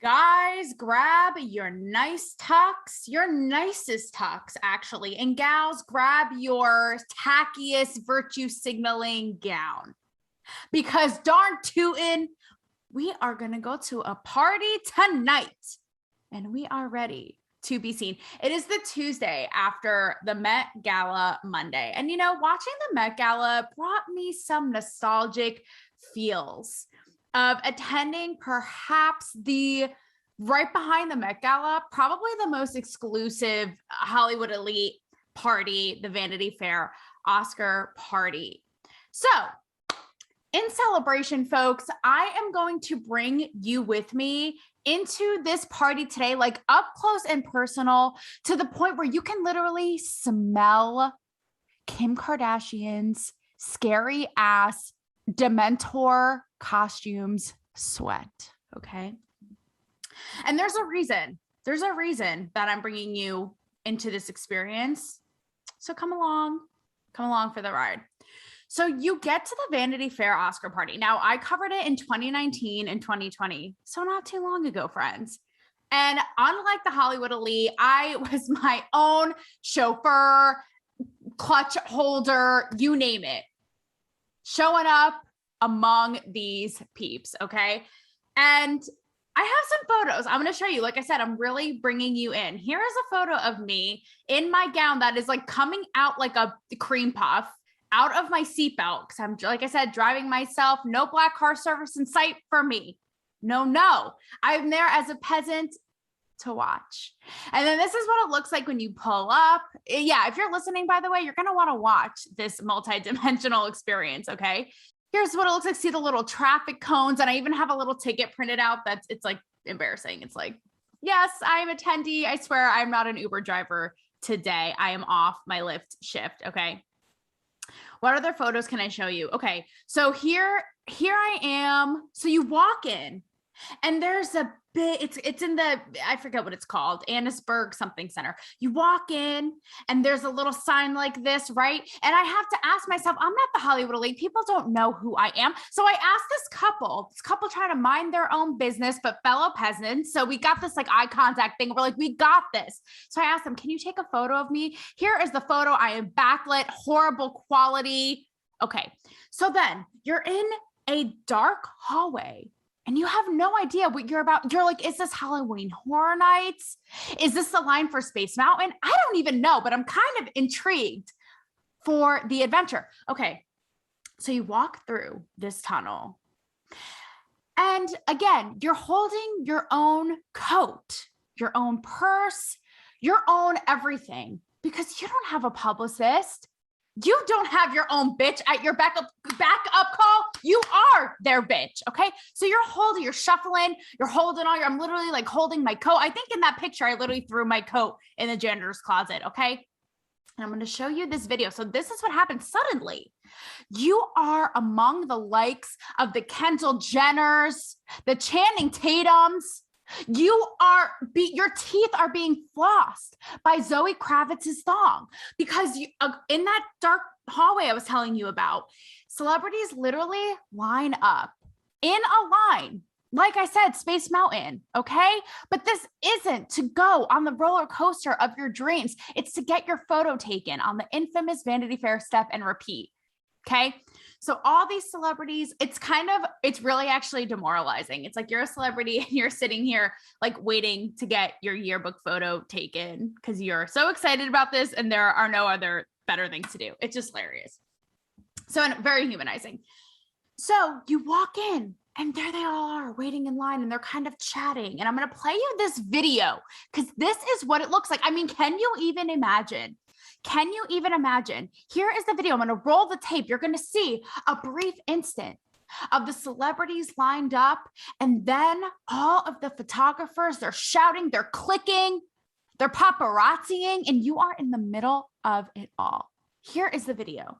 Guys, grab your nice tux, your nicest tux, actually. And gals, grab your tackiest virtue signaling gown. Because darn tootin', we are going to go to a party tonight. And we are ready to be seen. It is the Tuesday after the Met Gala Monday. And, you know, watching the Met Gala brought me some nostalgic feels of attending perhaps the right behind the Met Gala, probably the most exclusive Hollywood elite party, the Vanity Fair Oscar party. So in celebration, folks, I am going to bring you with me into this party today, like up close and personal, to the point where you can literally smell Kim Kardashian's scary ass Dementor costumes sweat. Okay. And there's a reason that I'm bringing you into this experience. So come along for the ride. So you get to the Vanity Fair Oscar party. Now, I covered it in 2019 and 2020, so not too long ago, friends. And unlike the Hollywood elite, I was my own chauffeur, clutch holder, you name it, showing up among these peeps, okay? And I have some photos I'm going to show you. Like I said, I'm really bringing you in. Here is a photo of me in my gown that is like coming out like a cream puff out of my seatbelt because I'm, like I said, driving myself. No black car service in sight for me. No. I'm there as a peasant to watch. And then this is what it looks like when you pull up. Yeah, if you're listening, by the way, you're going to want to watch this multi-dimensional experience, okay? Here's what it looks like. See the little traffic cones. And I even have a little ticket printed out it's like embarrassing. It's like, yes, I'm an attendee. I swear I'm not an Uber driver today. I am off my Lyft shift, okay? What other photos can I show you? Okay, so here I am. So you walk in and there's a big, it's in the, I forget what it's called, Annisburg something center. You walk in and there's a little sign like this, right? And I have to ask myself, I'm not the Hollywood elite. People don't know who I am. So I asked this couple trying to mind their own business, but fellow peasants. So we got this like eye contact thing. We're like, we got this. So I asked them, can you take a photo of me? Here is the photo. I am backlit, horrible quality. Okay. So then you're in a dark hallway and you have no idea what you're about. You're like, is this Halloween Horror Nights? Is this the line for Space Mountain? I don't even know, but I'm kind of intrigued for the adventure. Okay, so you walk through this tunnel. And again, you're holding your own coat, your own purse, your own everything, because you don't have a publicist. You don't have your own bitch at your backup call. You are their bitch, okay? So you're shuffling, you're holding all I'm literally like holding my coat. I think in that picture, I literally threw my coat in the janitor's closet, okay? And I'm going to show you this video. So this is what happened suddenly. You are among the likes of the Kendall Jenners, the Channing Tatums. Your teeth are being flossed by Zoe Kravitz's thong because in that dark hallway I was telling you about, celebrities literally line up in a line. Like I said, Space Mountain, okay? But this isn't to go on the roller coaster of your dreams. It's to get your photo taken on the infamous Vanity Fair step and repeat, okay? So all these celebrities, it's really actually demoralizing. It's like you're a celebrity and you're sitting here like waiting to get your yearbook photo taken because you're so excited about this and there are no other better things to do. It's just hilarious. So very humanizing. So you walk in and there they all are waiting in line and they're kind of chatting. And I'm going to play you this video because this is what it looks like. I mean, can you even imagine? Can you even imagine? Here is the video. I'm going to roll the tape. You're going to see a brief instant of the celebrities lined up. And then all of the photographers, they're shouting, they're clicking, they're paparazziing, and you are in the middle of it all. Here is the video.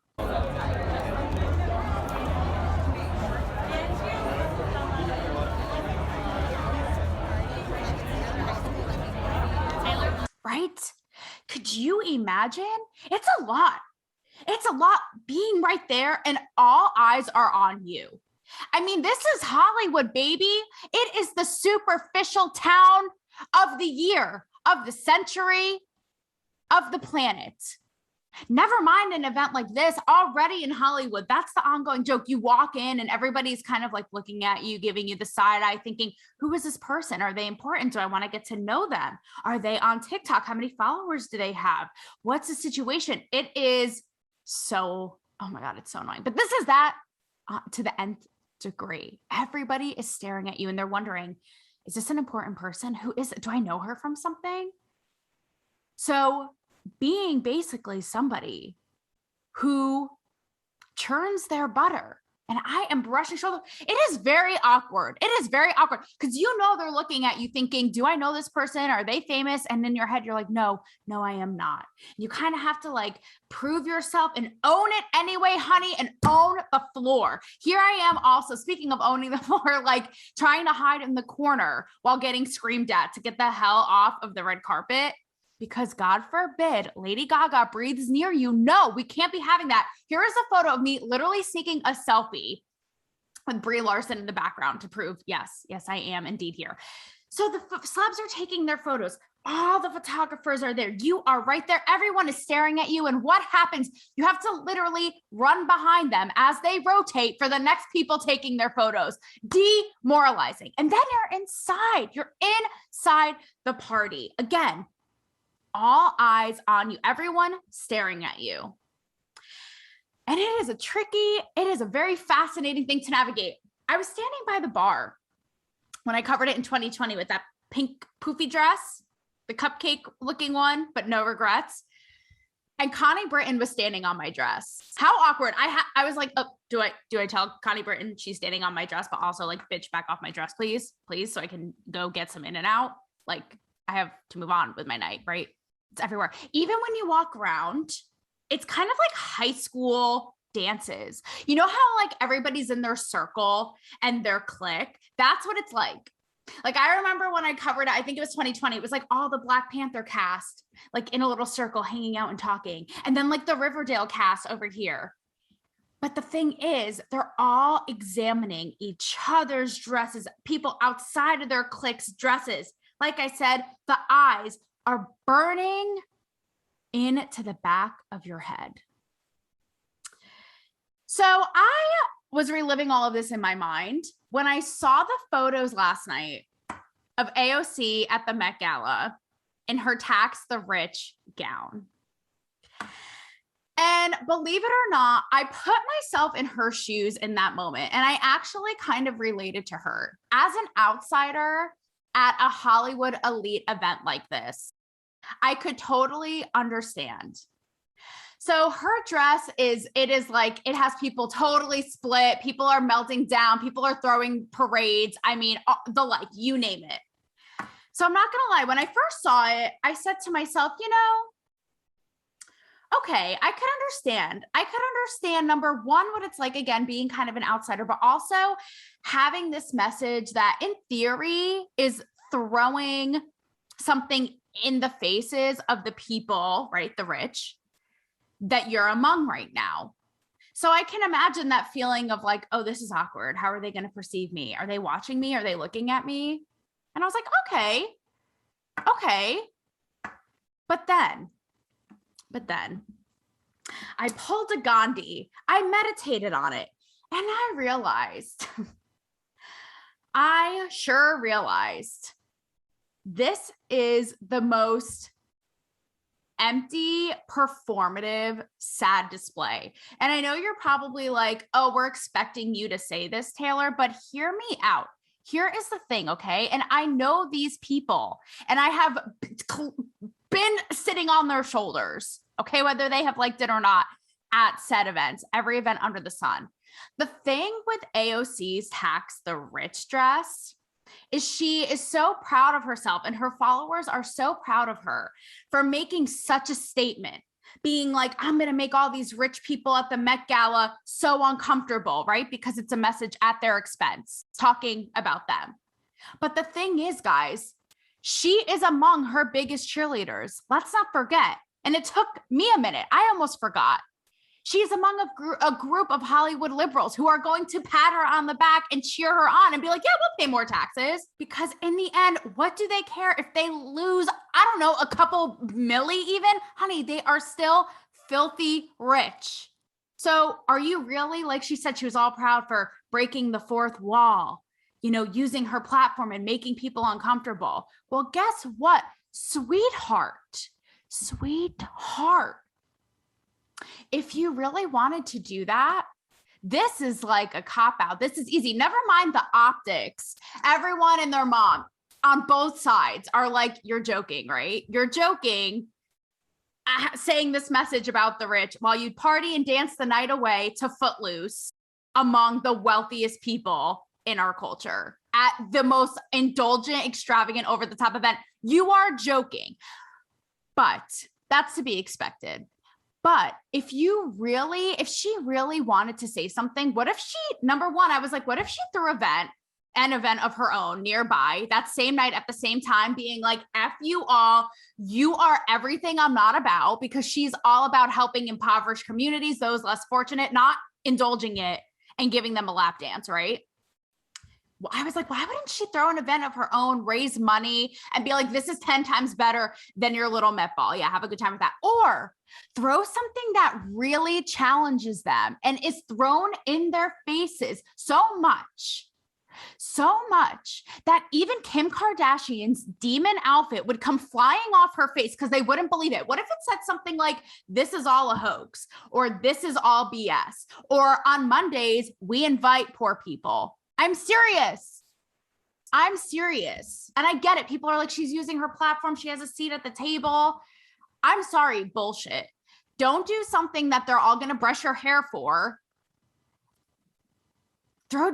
Right? Could you imagine? It's a lot. It's a lot being right there and all eyes are on you. I mean, this is Hollywood, baby. It is the superficial town of the year, of the century, of the planet. Never mind an event like this already in Hollywood. That's the ongoing joke. You walk in and everybody's kind of like looking at you, giving you the side eye, thinking, who is this person? Are they important? Do I want to get to know them? Are they on TikTok? How many followers do they have? What's the situation? It is so, oh my God, it's so annoying. But this is that to the nth degree. Everybody is staring at you and they're wondering, is this an important person? Who is it? Do I know her from something? So being basically somebody who churns their butter and I am brushing shoulders, it is very awkward. It is very awkward because you know they're looking at you thinking, do I know this person? Are they famous? And in your head, you're like, no, I am not. You kind of have to like prove yourself and own it anyway, honey, and own the floor. Here I am also, speaking of owning the floor, like trying to hide in the corner while getting screamed at to get the hell off of the red carpet. Because God forbid Lady Gaga breathes near you. No, we can't be having that. Here is a photo of me literally sneaking a selfie with Brie Larson in the background to prove, yes, I am indeed here. So the celebs are taking their photos. All the photographers are there. You are right there. Everyone is staring at you. And what happens? You have to literally run behind them as they rotate for the next people taking their photos. Demoralizing. And then you're inside. You're inside the party. Again, all eyes on you, everyone staring at you. And it is a very fascinating thing to navigate. I was standing by the bar when I covered it in 2020 with that pink poofy dress, the cupcake looking one, but no regrets. And Connie Britton was standing on my dress. How awkward. I was like, oh, do I tell Connie Britton she's standing on my dress, but also like, bitch, back off my dress, please, so I can go get some in and out. Like I have to move on with my night, right? It's everywhere. Even when you walk around, it's kind of like high school dances. You know how like everybody's in their circle and their clique? That's what it's like. Like I remember when I covered it, I think it was 2020. It was like all the Black Panther cast, like in a little circle hanging out and talking. And then like the Riverdale cast over here. But the thing is, they're all examining each other's dresses, people outside of their clique's dresses. Like I said, the eyes are burning into the back of your head. So I was reliving all of this in my mind when I saw the photos last night of AOC at the Met Gala in her Tax the Rich gown. And believe it or not, I put myself in her shoes in that moment. And I actually kind of related to her as an outsider at a Hollywood elite event like this. I could totally understand. So her dress it has people totally split. People are melting down. People are throwing parades. I mean, you name it. So I'm not going to lie. When I first saw it, I said to myself, okay, I could understand. Number one, what it's like, again, being kind of an outsider, but also having this message that in theory is throwing something in the faces of the people, right? The rich that you're among right now. So I can imagine that feeling of like, oh, this is awkward. How are they going to perceive me? Are they watching me? Are they looking at me? And I was like, okay. But then I pulled a Gandhi. I meditated on it and I realized, this is the most empty, performative, sad display. And I know you're probably like, oh, we're expecting you to say this, Taylor, but hear me out. Here is the thing, okay? And I know these people, and I have been sitting on their shoulders, okay, whether they have liked it or not at said events, every event under the sun. The thing with AOC's Tax the Rich dress is she is so proud of herself, and her followers are so proud of her for making such a statement, being like, I'm going to make all these rich people at the Met Gala so uncomfortable, right? Because it's a message at their expense, talking about them. But the thing is, guys, she is among her biggest cheerleaders. Let's not forget. And it took me a minute. I almost forgot. She's among a group of Hollywood liberals who are going to pat her on the back and cheer her on and be like, yeah, we'll pay more taxes. Because in the end, what do they care if they lose, I don't know, a couple milli even? Honey, they are still filthy rich. So are you really, like she said, she was all proud for breaking the fourth wall, you know, using her platform and making people uncomfortable. Well, guess what? Sweetheart, if you really wanted to do that, this is like a cop out. This is easy. Never mind the optics. Everyone and their mom on both sides are like, you're joking, right? You're joking, saying this message about the rich while you party and dance the night away to Footloose among the wealthiest people in our culture at the most indulgent, extravagant, over the top event. You are joking, but that's to be expected. But if she really wanted to say something, what if she, number one, I was like, what if she threw an event of her own nearby that same night at the same time, being like, F you all, you are everything I'm not about, because she's all about helping impoverished communities, those less fortunate, not indulging it and giving them a lap dance, right? I was like, why wouldn't she throw an event of her own, raise money, and be like, this is 10 times better than your little Met Ball. Yeah, have a good time with that. Or throw something that really challenges them and is thrown in their faces so much that even Kim Kardashian's demon outfit would come flying off her face because they wouldn't believe it. What if it said something like, this is all a hoax, or this is all BS, or on Mondays, we invite poor people? I'm serious. And I get it. People are like, she's using her platform. She has a seat at the table. I'm sorry, bullshit. Don't do something that they're all going to brush your hair for.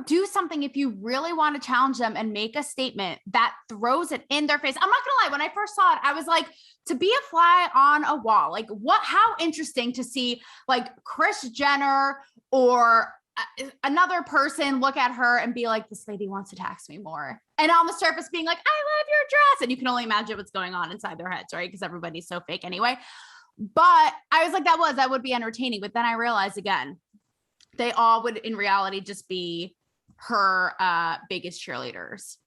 Do something if you really want to challenge them and make a statement that throws it in their face. I'm not going to lie. When I first saw it, I was like, to be a fly on a wall, like how interesting to see like Kris Jenner or another person look at her and be like, this lady wants to tax me more. And on the surface being like, I love your dress. And you can only imagine what's going on inside their heads, right? Because everybody's so fake anyway. But I was like, that would be entertaining. But then I realized again, they all would in reality just be her biggest cheerleaders.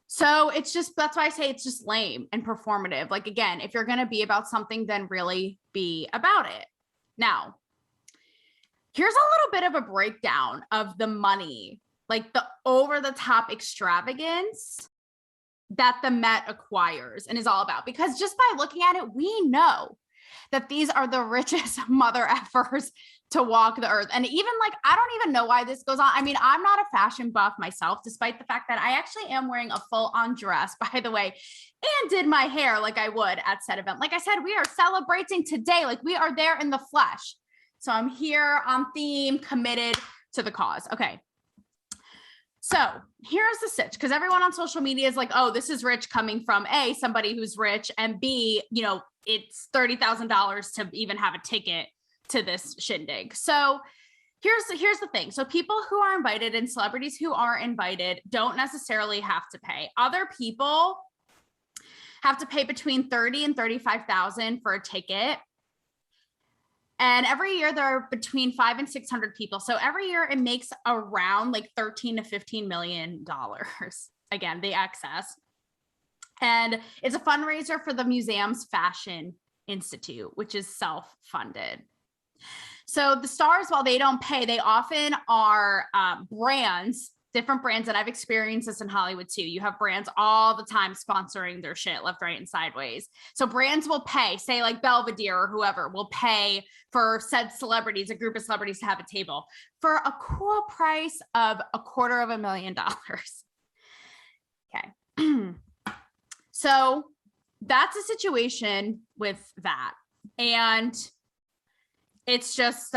So it's just, that's why I say it's just lame and performative. Like, again, if you're going to be about something, then really be about it. Now, here's a little bit of a breakdown of the money, like the over the top extravagance that the Met acquires and is all about. Because just by looking at it, we know that these are the richest mother effers to walk the earth. And even like, I don't even know why this goes on. I mean, I'm not a fashion buff myself, despite the fact that I actually am wearing a full on dress, by the way, and did my hair like I would at said event. Like I said, we are celebrating today. Like we are there in the flesh. So I'm here on theme, committed to the cause. Okay. So here's the sitch, because everyone on social media is like, oh, this is rich coming from A, somebody who's rich, and B, you know, it's $30,000 to even have a ticket to this shindig. So here's the thing. So people who are invited and celebrities who are invited don't necessarily have to pay. Other people have to pay between $30,000 and $35,000 for a ticket. And every year there are between 500 and 600 people. So every year it makes around like $13 to $15 million. Again, the excess. And it's a fundraiser for the museum's Fashion Institute, which is self-funded. So the stars, while they don't pay, they often are brands, different brands, and I've experienced this in Hollywood too. You have brands all the time sponsoring their shit left, right, and sideways. So brands will pay, say like Belvedere or whoever will pay for said celebrities, a group of celebrities to have a table for a cool price of $250,000. Okay. So that's a situation with that. And it's just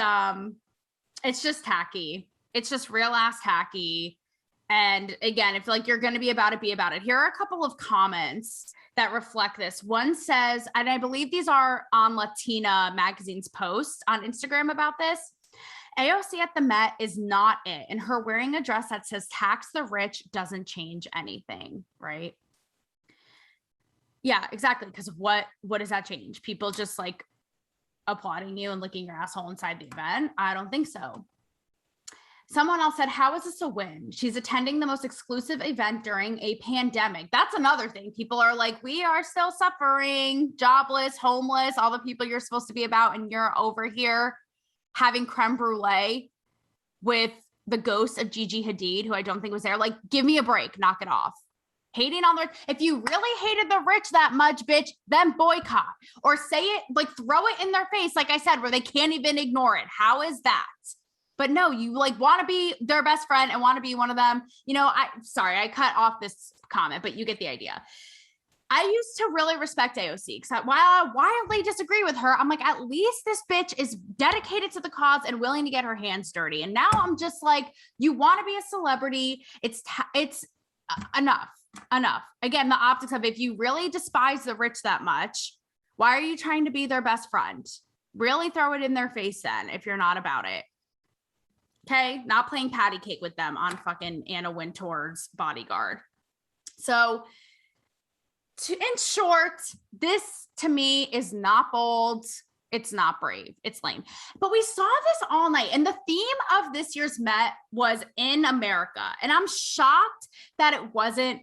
tacky. It's just real ass tacky. And again, if like you're going to be about it, be about it. Here are a couple of comments that reflect this. One says, and I believe these are on Latina Magazine's post on Instagram about this. AOC at the Met is not it. And her wearing a dress that says tax the rich doesn't change anything, right? Yeah, exactly. Because what does that change? People just like applauding you and licking your asshole inside the event. I don't think so. Someone else said, how is this a win? She's attending the most exclusive event during a pandemic. That's another thing. People are like, we are still suffering, jobless, homeless, all the people you're supposed to be about. And you're over here having creme brulee with the ghost of Gigi Hadid, who I don't think was there. Like, give me a break, knock it off. Hating on the, if you really hated the rich that much, bitch, then boycott or say it, like throw it in their face. Like I said, where they can't even ignore it. How is that? But no, you like want to be their best friend and want to be one of them. You know, sorry, I cut off this comment, but you get the idea. I used to really respect AOC because while I wildly disagree with her, I'm like, at least this bitch is dedicated to the cause and willing to get her hands dirty. And now I'm just like, you want to be a celebrity. It's enough. Again, the optics of if you really despise the rich that much, why are you trying to be their best friend? Really throw it in their face then if you're not about it. Okay, not playing patty cake with them on fucking Anna Wintour's Bodyguard. So in short, this to me is not bold. It's not brave. It's lame. But we saw this all night. And the theme of this year's Met was in America. And I'm shocked that it wasn't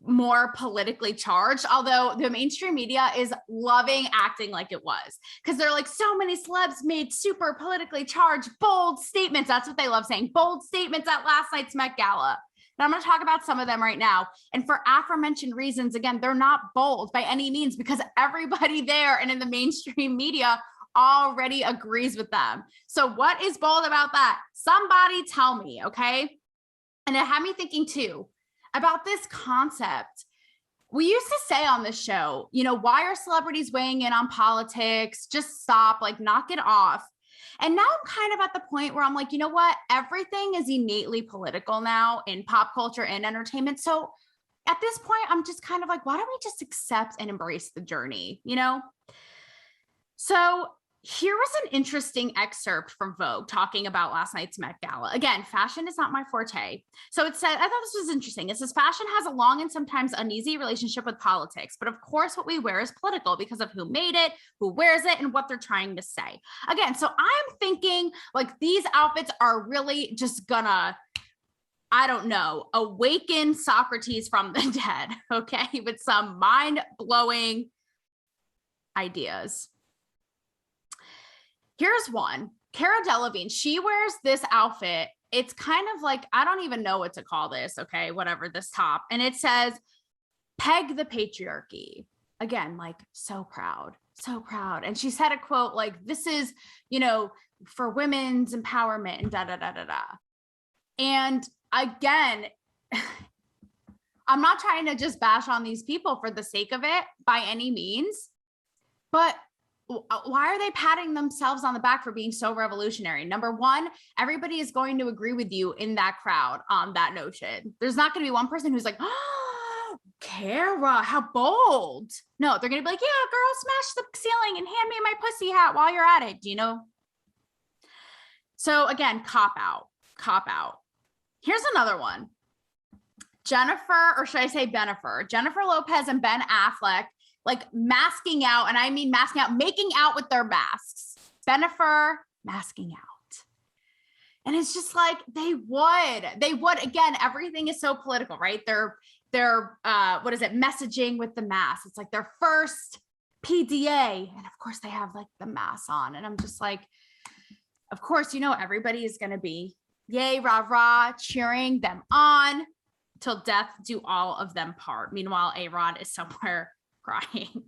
more politically charged, although the mainstream media is loving acting like it was, because they're like, so many celebs made super politically charged, bold statements. That's what they love saying, bold statements at last night's Met Gala. And I'm going to talk about some of them right now. And for aforementioned reasons, again, they're not bold by any means because everybody there and in the mainstream media already agrees with them. So what is bold about that? Somebody tell me, okay? And it had me thinking too, about this concept. We used to say on this show, you know, why are celebrities weighing in on politics? Just stop, like knock it off. And now I'm kind of at the point where I'm like, you know what? Everything is innately political now in pop culture and entertainment. So at this point, I'm just kind of like, why don't we just accept and embrace the journey, you know? So here was an interesting excerpt from Vogue talking about last night's Met Gala. Again, fashion is not my forte. So it said, I thought this was interesting. It says, fashion has a long and sometimes uneasy relationship with politics, but of course what we wear is political because of who made it, who wears it, and what they're trying to say. Again, so I'm thinking like these outfits are really just gonna, I don't know, awaken Socrates from the dead, okay, with some mind-blowing ideas. Here's one. Cara Delevingne, she wears this outfit. It's kind of like, I don't even know what to call this, okay, whatever, this top. And it says, peg the patriarchy. Again, like so proud, so proud. And she said a quote like, this is, you know, for women's empowerment and da, da, da, da, da. And again, I'm not trying to just bash on these people for the sake of it by any means, but why are they patting themselves on the back for being so revolutionary? Number one, everybody is going to agree with you in that crowd on that notion. There's not going to be one person who's like, oh, Cara, how bold. No, they're going to be like, yeah, girl, smash the ceiling and hand me my pussy hat while you're at it. Do you know? So again, cop out. Here's another one. Jennifer, or should I say Bennifer? Jennifer Lopez and Ben Affleck, like masking out, and I mean masking out, making out with their masks. Bennifer masking out. And it's just like, they would, again, everything is so political, right? They're what is it? Messaging with the mask. It's like their first PDA. And of course they have like the mask on. And I'm just like, of course, you know, everybody is going to be yay, rah, rah, cheering them on till death do all of them part. Meanwhile, A-Rod is somewhere crying.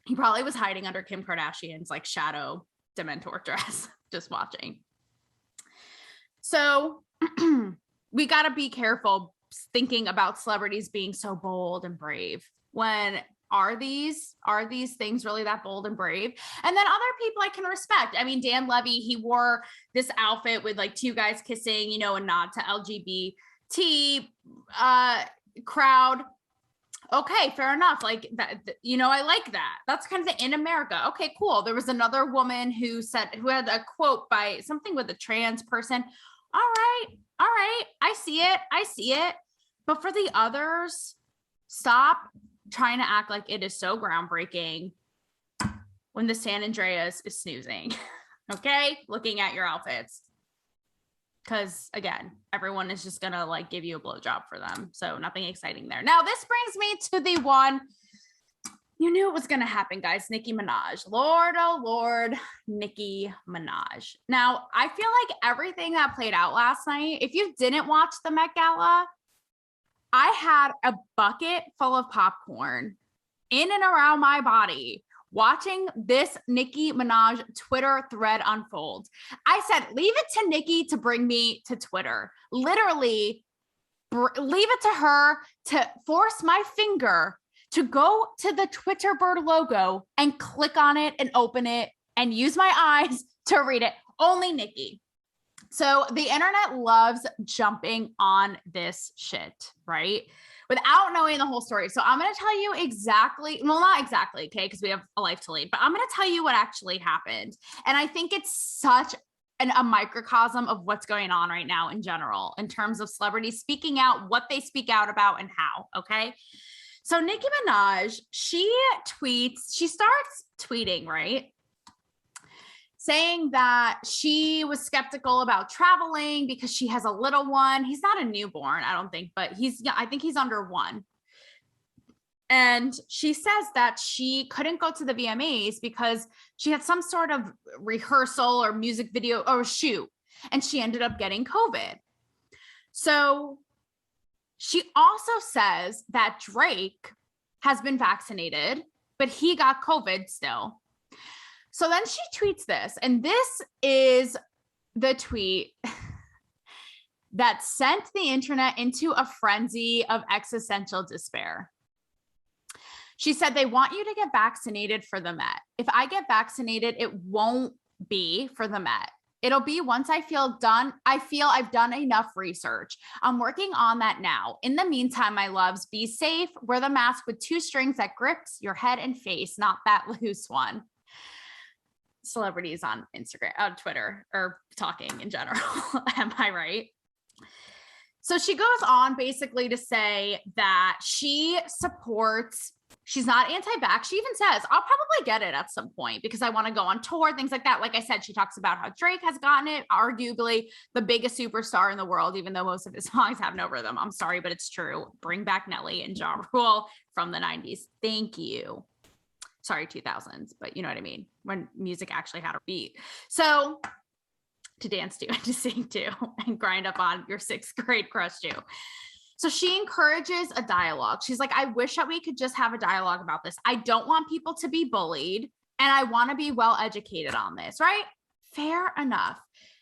He probably was hiding under Kim Kardashian's like shadow Dementor dress, just watching. So we got to be careful thinking about celebrities being so bold and brave when are these things really that bold and brave? And then other people I can respect. I mean, Dan Levy, he wore this outfit with like two guys kissing, you know, a nod to LGBT crowd. Okay, fair enough. Like that, you know, I like that. That's kind of the in America. Okay, cool. There was another woman who had a quote by something with a trans person. All right. I see it. But for the others, stop trying to act like it is so groundbreaking when the San Andreas is snoozing. Okay, looking at your outfits. Because again, everyone is just gonna like give you a blowjob for them. So nothing exciting there. Now, this brings me to the one you knew it was gonna happen, guys. Nicki Minaj. Lord, oh Lord, Nicki Minaj. Now, I feel like everything that played out last night, if you didn't watch the Met Gala, I had a bucket full of popcorn in and around my body watching this Nicki Minaj Twitter thread unfold. I said, leave it to Nicki to bring me to Twitter. Literally, leave it to her to force my finger to go to the Twitter bird logo and click on it and open it and use my eyes to read it. Only Nicki. So the internet loves jumping on this shit, right? Without knowing the whole story. So I'm going to tell you exactly, well, not exactly, okay, because we have a life to lead, but I'm going to tell you what actually happened. And I think it's such a microcosm of what's going on right now in general, in terms of celebrities speaking out, what they speak out about and how, okay? So Nicki Minaj, she starts tweeting, right? Saying that she was skeptical about traveling because she has a little one. He's not a newborn, I don't think, but I think he's under 1. And she says that she couldn't go to the VMAs because she had some sort of rehearsal or music video or shoot, and she ended up getting COVID. So she also says that Drake has been vaccinated, but he got COVID still. So then she tweets this, and this is the tweet that sent the internet into a frenzy of existential despair. She said, they want you to get vaccinated for the Met. If I get vaccinated, it won't be for the Met. It'll be once I feel I've done enough research. I'm working on that now. In the meantime, my loves, be safe. Wear the mask with 2 strings that grips your head and face, not that loose one. Celebrities on Instagram, on Twitter, or talking in general. Am I right? So she goes on basically to say that she's not anti-vax. She even says, I'll probably get it at some point because I want to go on tour, things like that. Like I said, she talks about how Drake has gotten it, arguably the biggest superstar in the world, even though most of his songs have no rhythm. I'm sorry, but it's true. Bring back Nelly and Ja Rule from the 90s. Thank you. Sorry, 2000s, but you know what I mean? When music actually had a beat. So to dance to and to sing to and grind up on your 6th grade crush to. So she encourages a dialogue. She's like, I wish that we could just have a dialogue about this. I don't want people to be bullied, and I want to be well educated on this, right? Fair enough.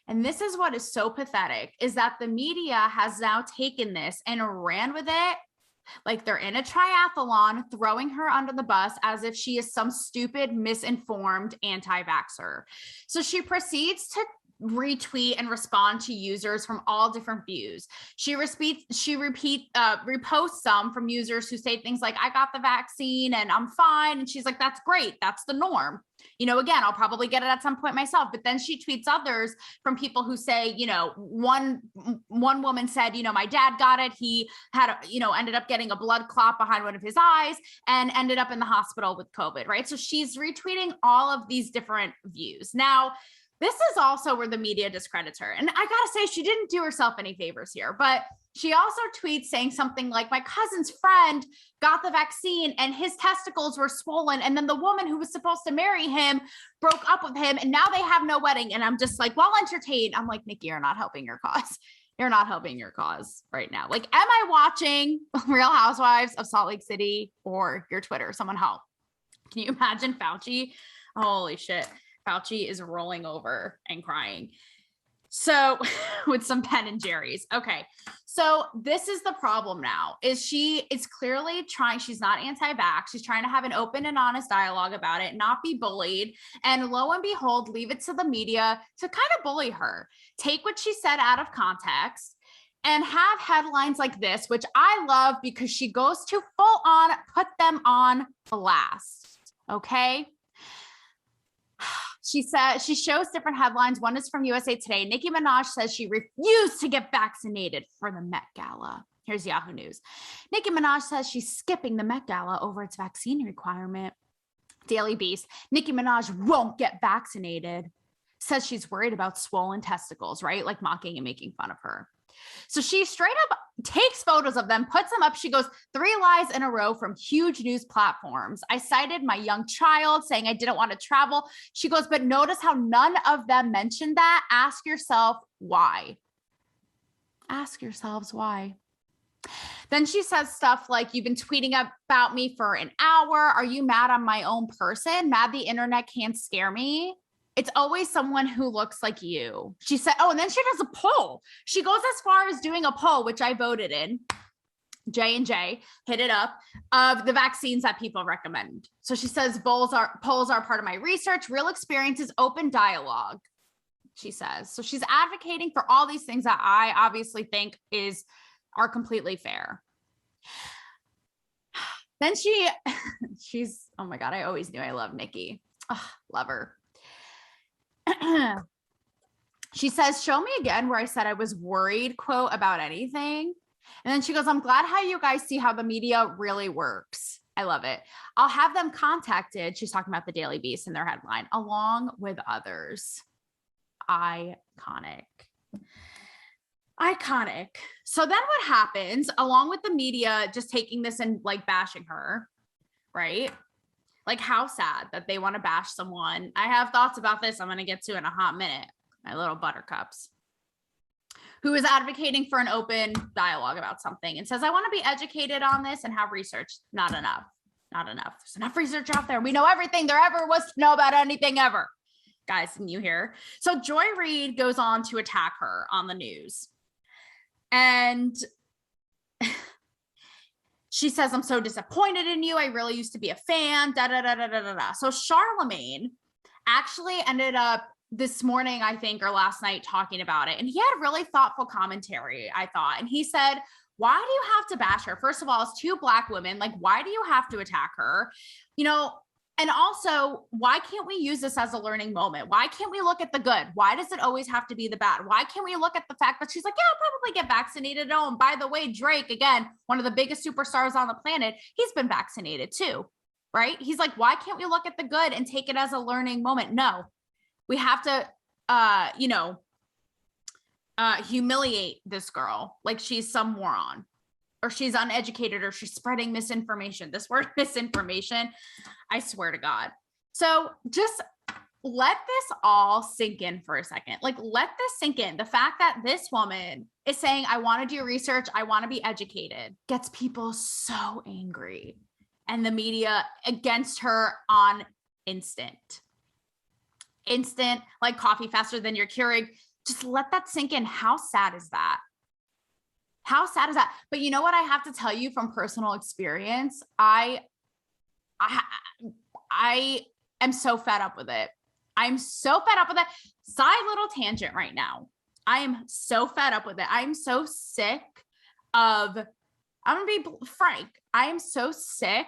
And this is what is so pathetic, is that the media has now taken this and ran with it like they're in a triathlon, throwing her under the bus as if she is some stupid, misinformed anti-vaxxer. So she proceeds to retweet and respond to users from all different views. She reposts some from users who say things like, I got the vaccine and I'm fine. And she's like, that's great. That's the norm. Again, I'll probably get it at some point myself. But then she tweets others from people who say, one woman said, my dad got it. He had, ended up getting a blood clot behind one of his eyes and ended up in the hospital with COVID, right? So she's retweeting all of these different views. Now, this is also where the media discredits her. And I gotta say, she didn't do herself any favors here, but she also tweets saying something like, my cousin's friend got the vaccine and his testicles were swollen. And then the woman who was supposed to marry him broke up with him and now they have no wedding. And I'm just like, well entertained. I'm like, Nicki, you're not helping your cause. You're not helping your cause right now. Like, am I watching Real Housewives of Salt Lake City or your Twitter? Someone help. Can you imagine Fauci? Holy shit. Fauci is rolling over and crying. So with some Ben and Jerry's. Okay. So this is the problem now, is she is clearly trying, she's not anti-vax. She's trying to have an open and honest dialogue about it, not be bullied. And lo and behold, leave it to the media to kind of bully her. Take what she said out of context and have headlines like this, which I love because she goes to full on put them on blast. Okay. She said, she shows different headlines. One is from USA Today. Nicki Minaj says she refused to get vaccinated for the Met Gala. Here's Yahoo News. Nicki Minaj says she's skipping the Met Gala over its vaccine requirement. Daily Beast. Nicki Minaj won't get vaccinated. Says she's worried about swollen testicles, right? Like mocking and making fun of her. So she straight up takes photos of them, puts them up. She goes, 3 lies in a row from huge news platforms. I cited my young child saying I didn't want to travel. She goes, but notice how none of them mentioned that. Ask yourself why. Ask yourselves why. Then she says stuff like, you've been tweeting about me for an hour. Are you mad I'm my own person? Mad the internet can't scare me? It's always someone who looks like you. She said, oh, and then she does a poll. She goes as far as doing a poll, which I voted in. J&J, hit it up, of the vaccines that people recommend. So she says, polls are part of my research. Real experience is open dialogue, she says. So she's advocating for all these things that I obviously think are completely fair. Then she's, oh my God, I always knew I loved Nicki. Oh, love her. She says, show me again where I said I was worried, quote, about anything. And then she goes, I'm glad how you guys see how the media really works. I love it. I'll have them contacted. She's talking about the Daily Beast in their headline, along with others. Iconic. So then what happens, along with the media just taking this and like bashing her, right? Like how sad that they want to bash someone. I have thoughts about this I'm going to get to in a hot minute. My little buttercups. Who is advocating for an open dialogue about something and says, I want to be educated on this and have research. Not enough. There's enough research out there. We know everything there ever was to know about anything ever. Guys, can you hear? So Joy Reid goes on to attack her on the news. And she says, I'm so disappointed in you. I really used to be a fan. So Charlemagne actually ended up this morning, I think, or last night talking about it. And he had really thoughtful commentary, I thought. And he said, why do you have to bash her? First of all, it's 2 Black women. Like, why do you have to attack her? You know, and also, why can't we use this as a learning moment? Why can't we look at the good? Why does it always have to be the bad? Why can't we look at the fact that she's like, yeah, I'll probably get vaccinated. Oh, and by the way, Drake, again, one of the biggest superstars on the planet, he's been vaccinated too, right? He's like, why can't we look at the good and take it as a learning moment? No, we have to, humiliate this girl like she's some moron. Or she's uneducated, or she's spreading misinformation. This word misinformation, I swear to God. So just let this all sink in for a second. Like, let this sink in. The fact that this woman is saying, I want to do research, I want to be educated, gets people so angry. And the media against her on instant, like coffee faster than your Keurig. Just let that sink in. How sad is that? How sad is that? But you know what I have to tell you from personal experience? I am so fed up with it. I'm so fed up with it. Side little tangent right now. I am so fed up with it. I'm so sick of, I'm going to be frank. I am so sick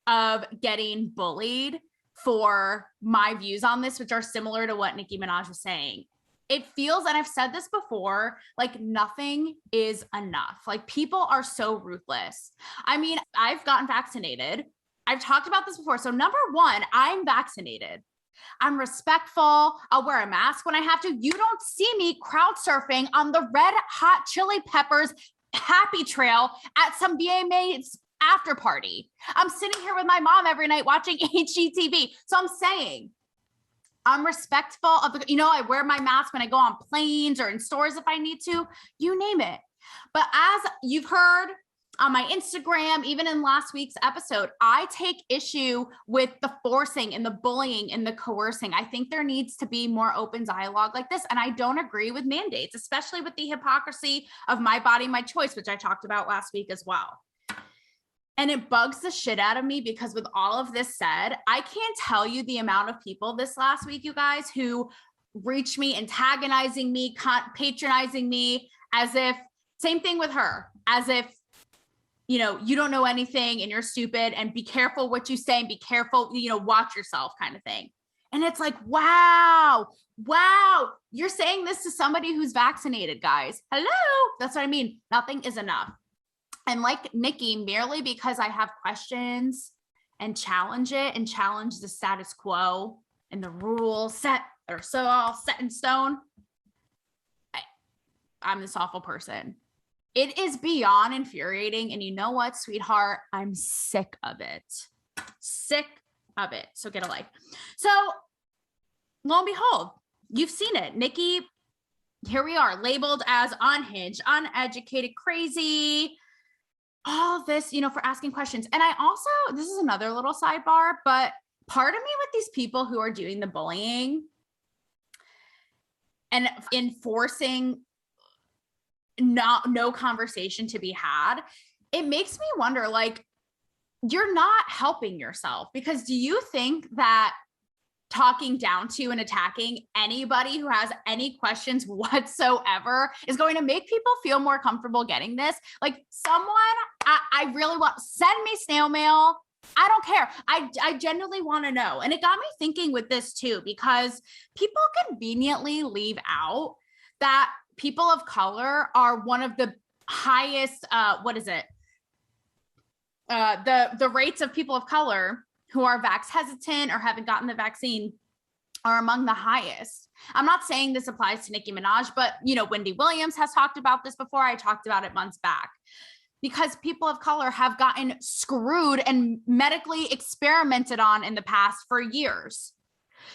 of getting bullied for my views on this, which are similar to what Nicki Minaj was saying. It feels, and I've said this before, like nothing is enough. Like people are so ruthless. I mean, I've gotten vaccinated. I've talked about this before. So number one, I'm vaccinated. I'm respectful. I'll wear a mask when I have to. You don't see me crowd surfing on the Red Hot Chili Peppers happy trail at some VMA's after party. I'm sitting here with my mom every night watching HGTV. So I'm saying, I'm respectful of I wear my mask when I go on planes or in stores if I need to, you name it. But as you've heard on my Instagram, even in last week's episode, I take issue with the forcing and the bullying and the coercing. I think there needs to be more open dialogue like this. And I don't agree with mandates, especially with the hypocrisy of my body, my choice, which I talked about last week as well. And it bugs the shit out of me because with all of this said, I can't tell you the amount of people this last week, you guys, who reached me, antagonizing me, patronizing me, as if, same thing with her, as if, you don't know anything and you're stupid and be careful what you say and be careful, watch yourself kind of thing. And it's like, wow, you're saying this to somebody who's vaccinated, guys. Hello. That's what I mean. Nothing is enough. And like Nikki, merely because I have questions and challenge it and challenge the status quo and the rules set or so all set in stone, I'm this awful person. It is beyond infuriating. And you know what, sweetheart? I'm sick of it. Sick of it. So get a life. So lo and behold, you've seen it. Nikki, here we are, labeled as unhinged, uneducated, crazy, all this, you know, for asking questions. And I also, this is another little sidebar, but part of me with these people who are doing the bullying and enforcing no conversation to be had, it makes me wonder, like, you're not helping yourself, because do you think that talking down to and attacking anybody who has any questions whatsoever is going to make people feel more comfortable getting this? Like, someone, I really want, send me snail mail. I don't care. I genuinely want to know. And it got me thinking with this too, because people conveniently leave out that people of color are one of the highest, the rates of people of color who are vax hesitant or haven't gotten the vaccine are among the highest. I'm not saying this applies to Nicki Minaj, but, you know, Wendy Williams has talked about this before. I talked about it months back, because people of color have gotten screwed and medically experimented on in the past for years.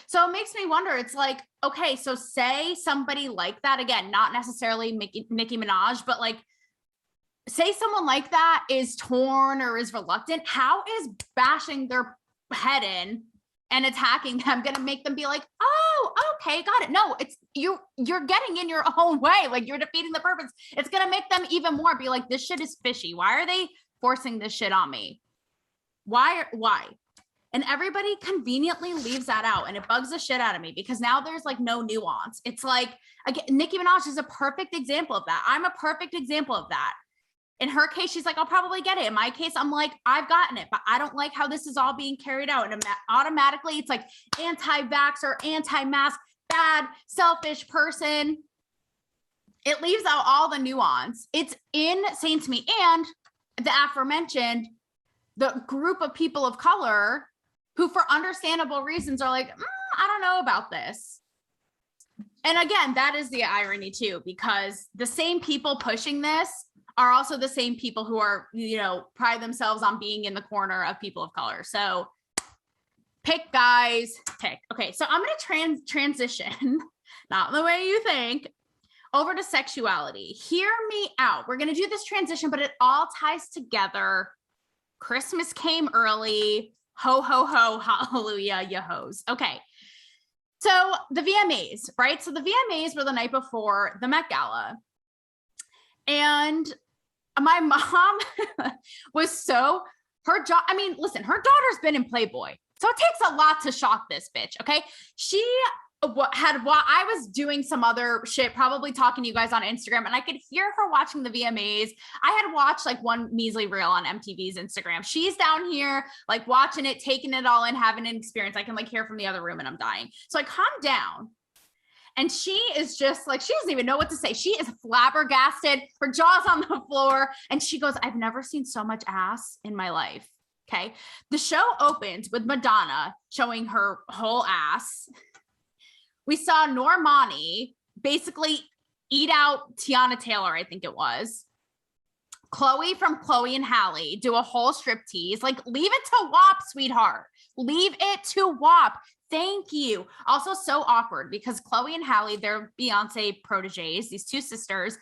So it makes me wonder, it's like, okay, so say somebody like that, again, not necessarily Nicki Minaj, but like, say someone like that is torn or is reluctant, how is bashing their head in and attacking them going to make them be like, oh, okay, got it? No, it's you're getting in your own way. Like, you're defeating the purpose. It's going to make them even more be like, this shit is fishy. Why are they forcing this shit on me? Why? And everybody conveniently leaves that out. And it bugs the shit out of me, because now there's like no nuance. It's like, again, Nicki Minaj is a perfect example of that. I'm a perfect example of that. In her case, she's like, I'll probably get it. In my case, I'm like, I've gotten it, but I don't like how this is all being carried out. And automatically it's like anti-vaxxer, anti-mask, bad, selfish person. It leaves out all the nuance. It's insane to me. And the aforementioned, the group of people of color who, for understandable reasons, are like, I don't know about this. And again, that is the irony too, because the same people pushing this are also the same people who are, you know, pride themselves on being in the corner of people of color. So pick, guys, pick. Okay, so I'm going to transition, not the way you think, over to sexuality. Hear me out. We're going to do this transition, but it all ties together. Christmas came early. Ho, ho, ho, hallelujah, ya hoes. Okay. So the VMAs, right? So the VMAs were the night before the Met Gala. And my mom was her daughter's been in Playboy. So it takes a lot to shock this bitch, okay? She I was doing some other shit, probably talking to you guys on Instagram, and I could hear her watching the VMAs. I had watched like one measly reel on MTV's Instagram. She's down here like watching it, taking it all in, having an experience. I can like hear from the other room and I'm dying. So I calm down. And she is just like, she doesn't even know what to say. She is flabbergasted, her jaw's on the floor. And she goes, I've never seen so much ass in my life. Okay. The show opens with Madonna showing her whole ass. We saw Normani basically eat out Tiana Taylor, I think it was. Chloe from Chloe and Halle do a whole striptease. Like, leave it to WAP, sweetheart. Leave it to WAP. Thank you. Also so awkward because Chloe and Halle, they're Beyonce proteges, these two sisters.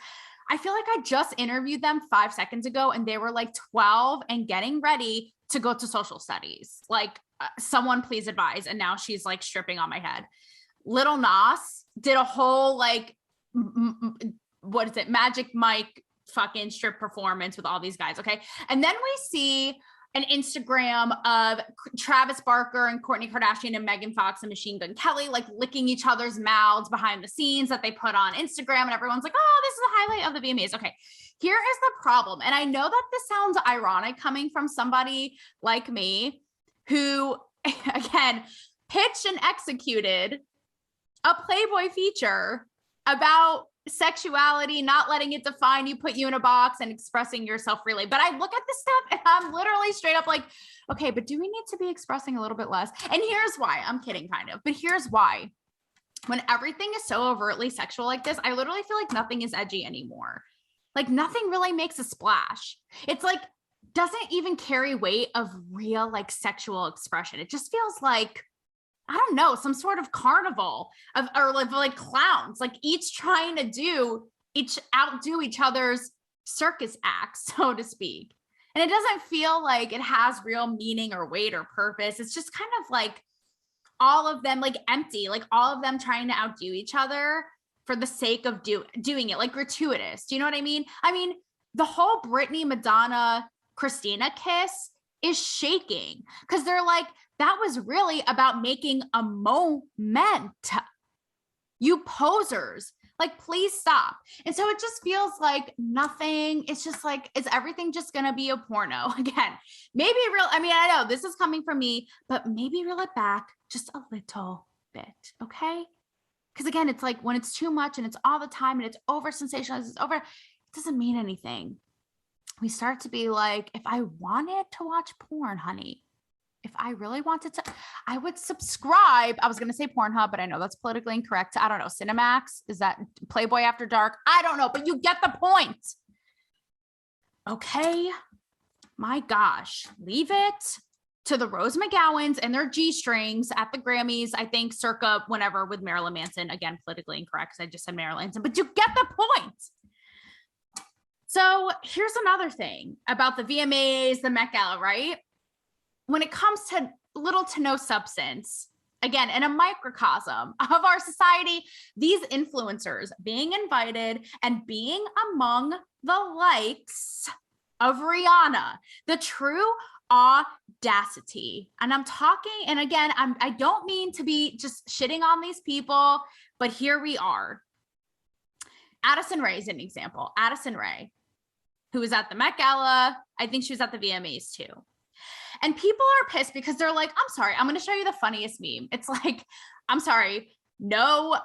I feel like I just interviewed them 5 seconds ago and they were like 12 and getting ready to go to social studies. Like, someone please advise. And now she's like stripping on my head. Little Nas did a whole like, Magic Mike fucking strip performance with all these guys. Okay. And then we see an Instagram of Travis Barker and Kourtney Kardashian and Megan Fox and Machine Gun Kelly, like licking each other's mouths behind the scenes that they put on Instagram. And everyone's like, oh, this is a highlight of the VMAs. Okay. Here is the problem. And I know that this sounds ironic coming from somebody like me who, again, pitched and executed a Playboy feature about sexuality, not letting it define you, put you in a box, and expressing yourself freely. But I look at this stuff and I'm literally straight up like, okay, but do we need to be expressing a little bit less? And here's why. I'm kidding, kind of, but here's why. When everything is so overtly sexual like this, I literally feel like nothing is edgy anymore. Like nothing really makes a splash. It's like, doesn't even carry weight of real like sexual expression. It just feels like, I don't know, some sort of carnival of, or like clowns, like each trying to outdo each other's circus acts, so to speak. And it doesn't feel like it has real meaning or weight or purpose. It's just kind of like all of them like empty, like all of them trying to outdo each other for the sake of doing it, like gratuitous. Do you know what I mean? I mean, the whole Britney, Madonna, Christina kiss is shaking because they're like, that was really about making a moment. You posers, like, please stop. And so it just feels like nothing. It's just like, is everything just going to be a porno again? Maybe real. I mean, I know this is coming from me, but maybe reel it back just a little bit. Okay. Because again, it's like when it's too much and it's all the time and it's over sensationalized, it's over, it doesn't mean anything. We start to be like, if I wanted to watch porn, honey, if I really wanted to, I would subscribe. I was going to say Pornhub, but I know that's politically incorrect. I don't know. Cinemax, is that Playboy After Dark? I don't know, but you get the point. Okay. My gosh, leave it to the Rose McGowans and their G-strings at the Grammys, I think circa whenever with Marilyn Manson. Again, politically incorrect because I just said Marilyn Manson, but you get the point. So here's another thing about the VMAs, the Met Gala, right? When it comes to little to no substance, again, in a microcosm of our society, these influencers being invited and being among the likes of Rihanna, the true audacity. And I'm talking, and again, I don't mean to be just shitting on these people, but here we are. Addison Rae is an example. Addison Rae, who was at the Met Gala. I think she was at the VMAs too. And people are pissed because they're like, I'm sorry, I'm going to show you the funniest meme. It's like, I'm sorry, no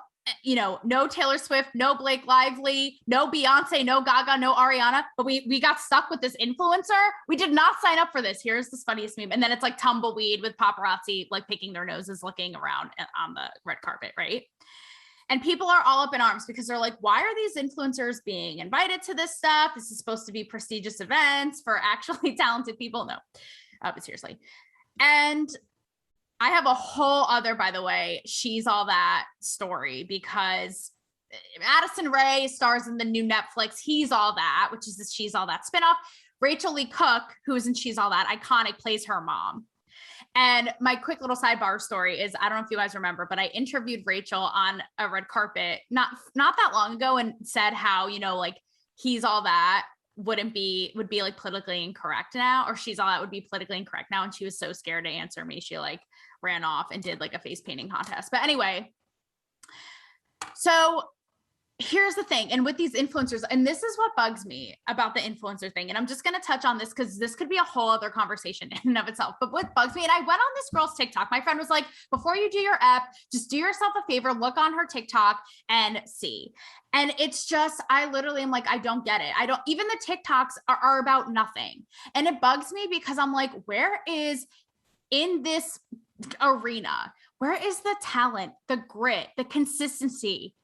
Taylor Swift, no Blake Lively, no Beyonce, no Gaga, no Ariana, but we got stuck with this influencer. We did not sign up for this. Here's this funniest meme. And then it's like tumbleweed with paparazzi, like picking their noses, looking around on the red carpet, right? And people are all up in arms because they're like, why are these influencers being invited to this stuff? This is supposed to be prestigious events for actually talented people. No, but seriously. And I have a whole other, by the way, She's All That story because Addison Rae stars in the new Netflix He's All That, which is the She's All That spinoff. Rachel Lee Cook, who is in She's All That, iconic, plays her mom. And my quick little sidebar story is, I don't know if you guys remember, but I interviewed Rachel on a red carpet not that long ago and said how, like He's All That would be like politically incorrect now, or She's All That would be politically incorrect now. And she was so scared to answer me. She like ran off and did like a face painting contest. But anyway, so here's the thing. And with these influencers, and this is what bugs me about the influencer thing. And I'm just going to touch on this because this could be a whole other conversation in and of itself. But what bugs me, and I went on this girl's TikTok. My friend was like, before you do your app, just do yourself a favor, look on her TikTok and see. And it's just, I literally am like, I don't get it. Even the TikToks are about nothing. And it bugs me because I'm like, where is in this arena, where is the talent, the grit, the consistency,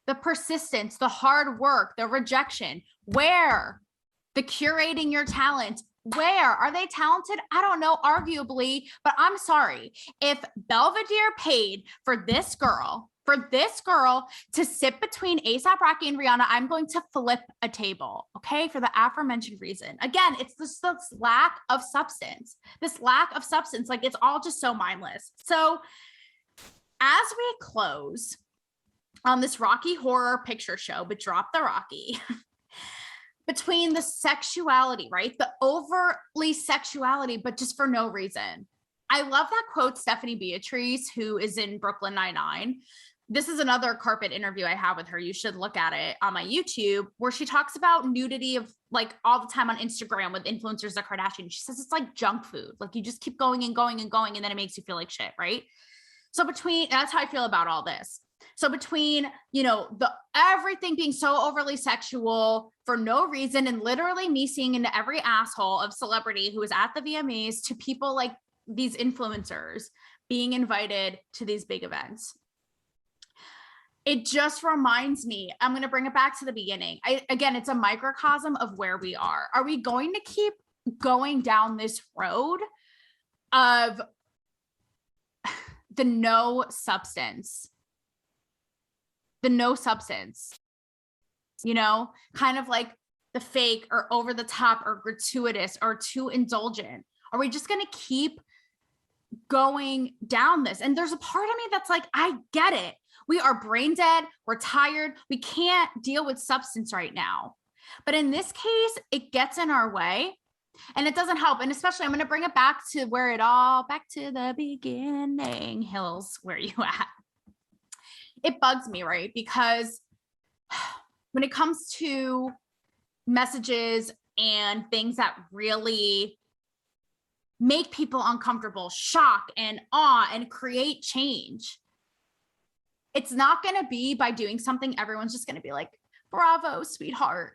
the persistence, the hard work, the rejection? Where? The curating your talent? Where? Are they talented? I don't know, arguably, but I'm sorry. If Belvedere paid for this girl to sit between A$AP Rocky and Rihanna, I'm going to flip a table, okay? For the aforementioned reason. Again, it's this lack of substance. Like it's all just so mindless. So as we close on this Rocky Horror Picture Show, but drop the Rocky, between the sexuality, right? The overtly sexuality, but just for no reason. I love that quote, Stephanie Beatrice, who is in Brooklyn Nine-Nine. This is another carpet interview I have with her. You should look at it on my YouTube, where she talks about nudity of like all the time on Instagram with influencers like Kardashian. She says it's like junk food. Like you just keep going and going and going, and then it makes you feel like shit, right? So that's how I feel about all this. So between, the everything being so overly sexual for no reason, and literally me seeing into every asshole of celebrity who was at the VMAs, to people like these influencers being invited to these big events. It just reminds me, I'm going to bring it back to the beginning. Again, it's a microcosm of where we are. Are we going to keep going down this road of the no substance, kind of like the fake or over the top or gratuitous or too indulgent? Are we just going to keep going down this? And there's a part of me that's like, I get it. We are brain dead. We're tired. We can't deal with substance right now. But in this case, it gets in our way and it doesn't help. And especially, I'm going to bring it back to back to the beginning, Hills, where you at? It bugs me, right? Because when it comes to messages and things that really make people uncomfortable, shock and awe, and create change, it's not going to be by doing something everyone's just going to be like, bravo, sweetheart.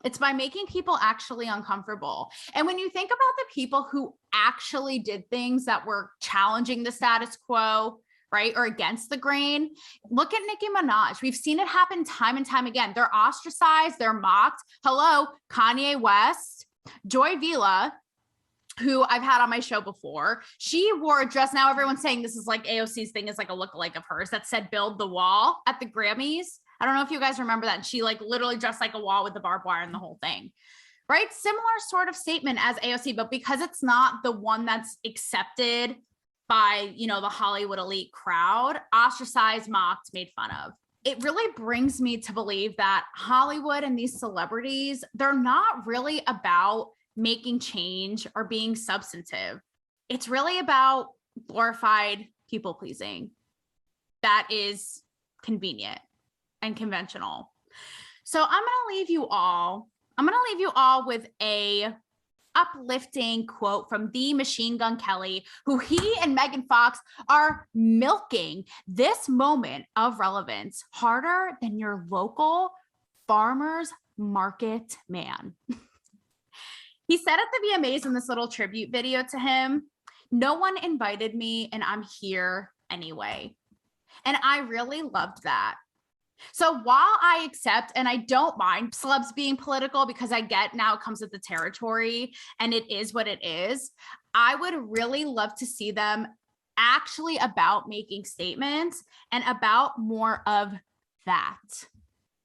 It's by making people actually uncomfortable. And when you think about the people who actually did things that were challenging the status quo, right, or against the grain, look at Nicki Minaj. We've seen it happen time and time again. They're ostracized, they're mocked. Hello, Kanye West, Joy Vila, who I've had on my show before. She wore a dress. Now everyone's saying this is like AOC's thing is like a lookalike of hers that said build the wall at the Grammys. I don't know if you guys remember that. And she like literally dressed like a wall with the barbed wire and the whole thing, right? Similar sort of statement as AOC, but because it's not the one that's accepted by, the Hollywood elite crowd, ostracized, mocked, made fun of. It really brings me to believe that Hollywood and these celebrities, they're not really about making change or being substantive. It's really about glorified people pleasing that is convenient and conventional. So I'm going to leave you all with a uplifting quote from the Machine Gun Kelly, who he and Megan Fox are milking this moment of relevance harder than your local farmer's market man. He said at the VMAs in this little tribute video to him, "No one invited me and I'm here anyway." And I really loved that. So while I accept and I don't mind celebs being political, because I get now it comes with the territory and it is what it is, I would really love to see them actually about making statements and about more of that.